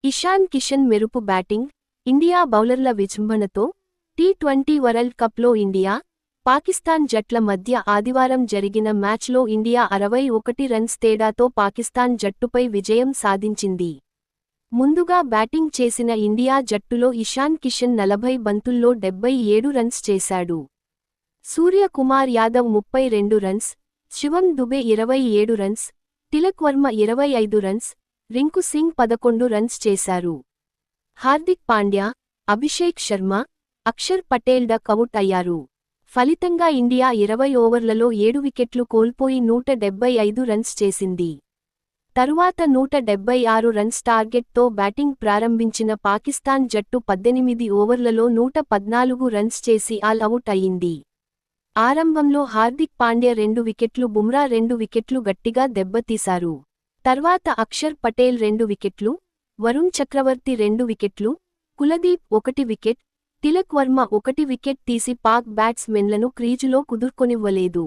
ఇషాన్ కిషన్ మెరుపు batting, India బౌలర్ల విజృంభణతో T20 world కప్లో ఇండియా, పాకిస్తాన్ జట్ల మధ్య ఆదివారం జరిగిన మ్యాచ్లో ఇండియా 61 రన్స్ తేడాతో పాకిస్తాన్ జట్టుపై విజయం సాధించింది. ముందుగా బ్యాటింగ్ చేసిన ఇండియా జట్టులో ఇషాన్ కిషన్ 40 బంతుల్లో 77 రన్స్ చేశాడు. Suryakumar Yadav 32 runs, Shivam Dube 27 runs, Tilak Varma 25 runs, Rinku Singh 11 runs చేశారు. హార్దిక్ పాండ్యా, అభిషేక్ శర్మ, అక్షర్ పటేల్ డక్-అవుట్ అయ్యారు. ఫలితంగా ఇండియా 20 ఓవర్లలో 7 వికెట్లు కోల్పోయి 175 రన్స్ చేసింది. తరువాత 176 రన్స్ టార్గెట్తో బ్యాటింగ్ ప్రారంభించిన పాకిస్తాన్ జట్టు 18 ఓవర్లలో 114 రన్స్ చేసి ఆల్-అవుట్ అయింది. ఆరంభంలో హార్దిక్ పాండ్యా 2 వికెట్లు, బుమ్రా 2 వికెట్లు గట్టిగా దెబ్బతీశారు. తర్వాత అక్షర్ పటేల్ 2 వికెట్లు, వరుణ్ చక్రవర్తి 2 వికెట్లు, కులదీప్ 1 వికెట్, తిలక్ వర్మ 1 వికెట్ తీసి పాక్ బ్యాట్స్మెన్లను క్రీజులో కుదుర్కొనివ్వలేదు.